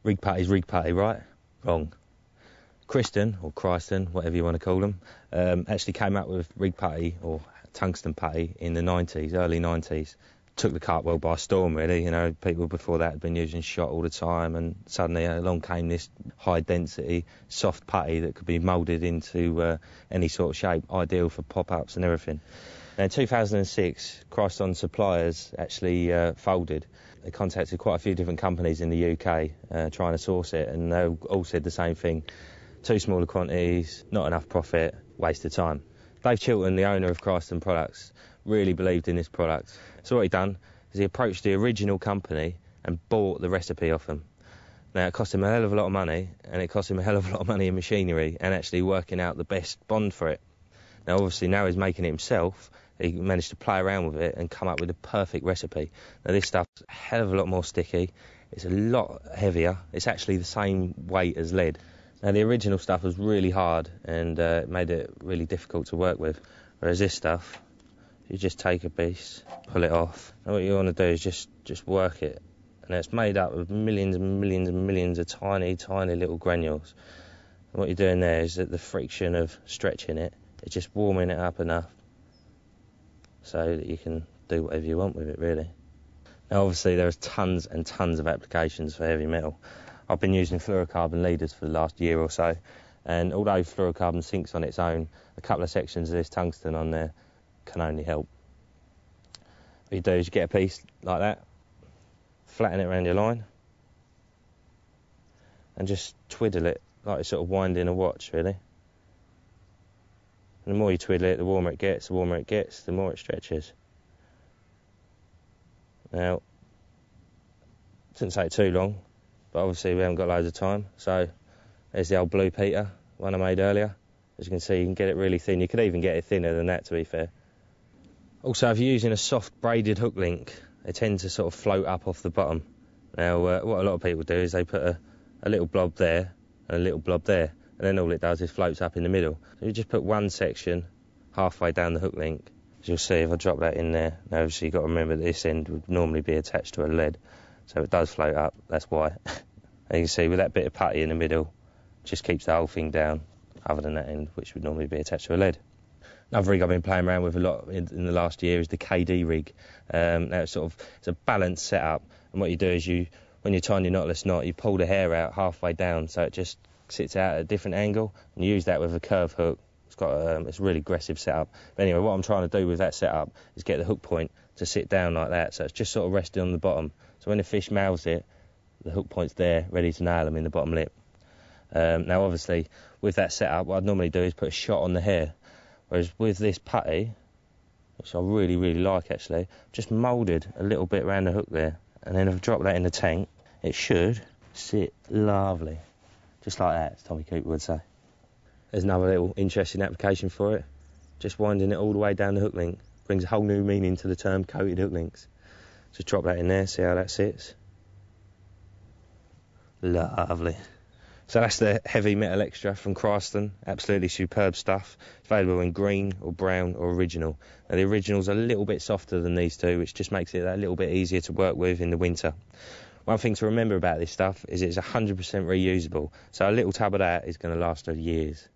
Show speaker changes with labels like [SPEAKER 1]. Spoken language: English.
[SPEAKER 1] Rig putty, right? Wrong. Kryston, or Kryston, whatever you want to call them, actually came up with rig putty, or tungsten putty, in the 90s, early 90s. Took the cart world by storm, really. You know, people before that had been using shot all the time, and suddenly along came this high-density, soft putty that could be moulded into any sort of shape, ideal for pop-ups and everything. Now, in 2006, Kryston suppliers actually folded. They contacted quite a few different companies in the UK trying to source it, and they all said the same thing. Too smaller quantities, not enough profit, waste of time. Dave Chilton, the owner of Kryston Products, really believed in this product. So what he done is he approached the original company and bought the recipe off them. Now, it cost him a hell of a lot of money, and it cost him a hell of a lot of money in machinery and actually working out the best bond for it. Now, obviously, now he's making it himself. He managed to play around with it and come up with a perfect recipe. Now, this stuff's a hell of a lot more sticky. It's a lot heavier. It's actually the same weight as lead. Now, the original stuff was really hard and made it really difficult to work with, whereas this stuff, you just take a piece, pull it off, and what you want to do is just work it. And it's made up of millions and millions and millions of tiny, tiny little granules. And what you're doing there is that the friction of stretching it, it's just warming it up enough so that you can do whatever you want with it, really. Now, obviously, there's tons and tons of applications for heavy metal. I've been using fluorocarbon leaders for the last year or so, and although fluorocarbon sinks on its own, a couple of sections of this tungsten on there can only help. What you do is you get a piece like that, flatten it around your line, and just twiddle it like you're sort of winding a watch, really. And the more you twiddle it, the warmer it gets, the more it stretches. Now, it didn't take too long, but obviously we haven't got loads of time, so there's the old blue Peter, one I made earlier. As you can see, you can get it really thin. You could even get it thinner than that, to be fair. Also, if you're using a soft braided hook link, they tend to sort of float up off the bottom. Now, what a lot of people do is they put a little blob there and a little blob there, and then all it does is floats up in the middle. So you just put one section halfway down the hook link. As you'll see, if I drop that in there, now obviously you've got to remember that this end would normally be attached to a lead, so it does float up, that's why. And you can see with that bit of putty in the middle, just keeps the whole thing down, other than that end, which would normally be attached to a lead. Another rig I've been playing around with a lot in the last year is the KD rig. Now it's a balanced setup, and what you do is when you're tying your knotless knot, you pull the hair out halfway down so it just sits out at a different angle, and you use that with a curve hook. It's a really aggressive setup. But anyway, what I'm trying to do with that setup is get the hook point to sit down like that, so it's just sort of resting on the bottom. So when the fish mouths it, the hook point's there, ready to nail them in the bottom lip. Now, obviously, with that setup, what I'd normally do is put a shot on the hair. Whereas with this putty, which I really, really like actually, I've just moulded a little bit around the hook there. And then if I drop that in the tank, it should sit lovely. Just like that, as Tommy Cooper would say. There's another little interesting application for it. Just winding it all the way down the hook link. Brings a whole new meaning to the term coated hook links. Just drop that in there, see how that sits. Lovely. So that's the heavy metal extra from Kryston. Absolutely superb stuff. It's available in green or brown or original. Now, the original's a little bit softer than these two, which just makes it a little bit easier to work with in the winter. One thing to remember about this stuff is it's 100% reusable. So a little tub of that is going to last for years.